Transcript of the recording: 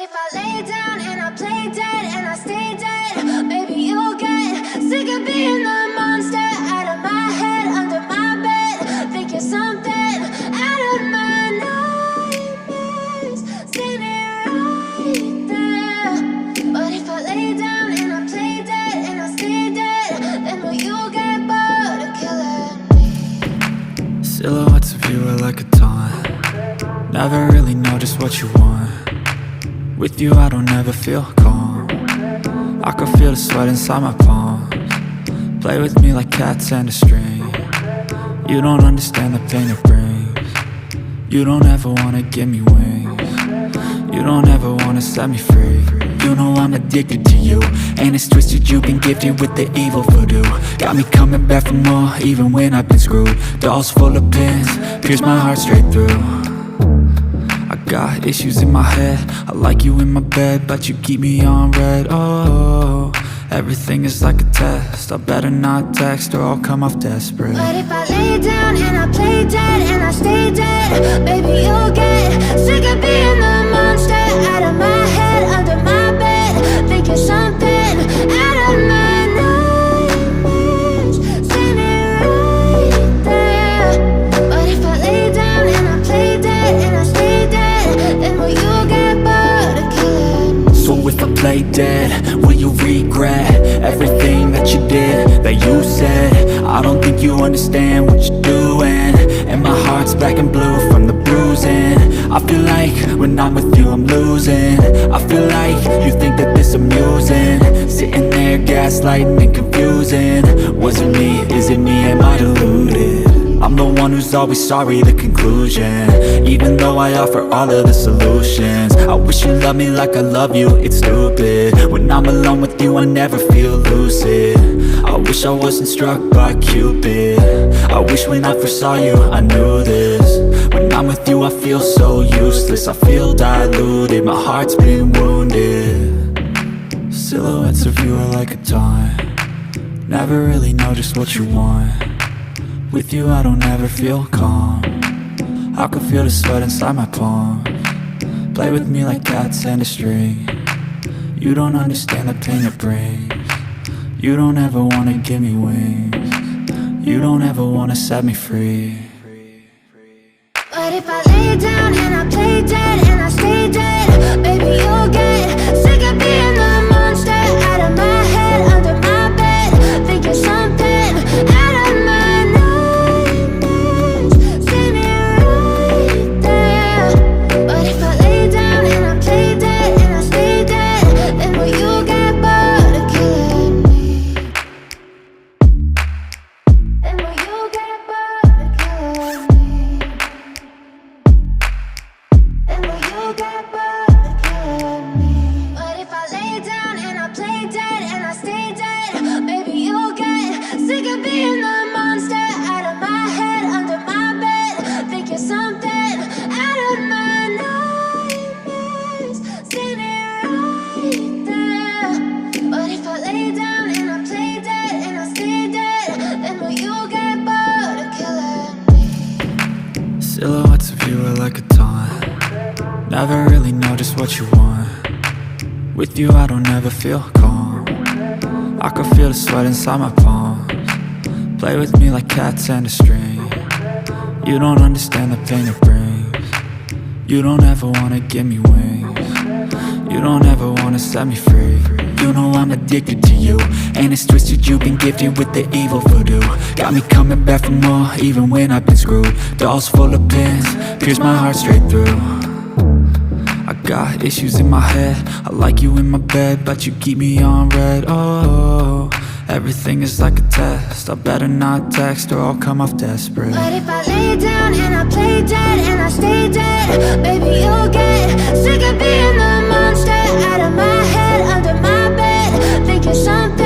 if I lay down and I play dead and I stay dead, maybe you'll get sick of being the monster out of my head, under my bed, thinking something out of my nightmares, standing right there. But if I lay down and I play dead and I stay dead, then will you get bored of killing me? Silhouettes of you are like a taunt. Never really know just what you want. With you I don't ever feel calm. I can feel the sweat inside my palms. Play with me like cats and a string. You don't understand the pain it brings. You don't ever wanna give me wings. You don't ever wanna set me free. You know I'm addicted to you, and it's twisted, you've been gifted with the evil voodoo. Got me coming back for more, even when I've been screwed. Dolls full of pins, pierce my heart straight through. I got issues in my head, I like you in my bed, but you keep me on red. Oh, everything is like a test, I better not text or I'll come off desperate. But if I lay down and I play dead and I stay dead, baby you'll get sick of being the monster out of my head, under my bed, thinking something out of my nightmares, standing right there. But if I lay down and I play dead and I stay dead, then will you get bored of killing me? So if I play dead, will you regret everything that you did, that you said? I don't think you understand what you're doing, and my heart's black and blue from the bruising. I feel like when I'm with you I'm losing. I feel like you think that this amusing, sitting there gaslighting and confusing. Was it me? Is it me? Am I deluded? I'm the one who's always sorry, the conclusion, even though I offer all of the solutions. I wish you loved me like I love you, it's stupid. When I'm alone with you I never feel lucid. I wish I wasn't struck by Cupid. I wish when I first saw you I knew this. When I'm with you I feel so useless, I feel diluted, my heart's been wounded. Silhouettes of you are like a taunt. Never really know just what you want. With you I don't ever feel calm. I can feel the sweat inside my palms. Play with me like cats and a string. You don't understand the pain it brings. You don't ever wanna give me wings. You don't ever wanna set me free. But if I lay down and I play dead and I stay dead, baby you'll get sick of being the monster out of my head, under my bed, thinking something out of my nightmares, standing right there. But if I lay down and I play dead and I stay dead, then will you get bored of killing me? Then will you get bored of killing me? Then will you get bored of killing me? But if I lay down and I play dead and I stay dead, baby you'll get sick of being the monster out of my head, under my bed, thinking something out of my nightmares, standing right there. But if I lay down and I play dead and I stay dead, then will you get bored of killing me? Silhouettes of you are like a taunt. Never really know just what you want. With you I don't ever feel calm. I can feel the sweat inside my palms. Play with me like cats and a string. You don't understand the pain it brings. You don't ever wanna give me wings. You don't ever wanna set me free. You know I'm addicted to you, and it's twisted, you've been gifted with the evil voodoo. Got me coming back for more, even when I've been screwed. Dolls full of pins, pierce my heart straight through. I got issues in my head, I like you in my bed, but you keep me on red. Oh, everything is like a test, I better not text or I'll come off desperate. But if I lay down and I play dead and I stay dead, baby you'll get sick of being the monster out of my head, under my bed, thinking something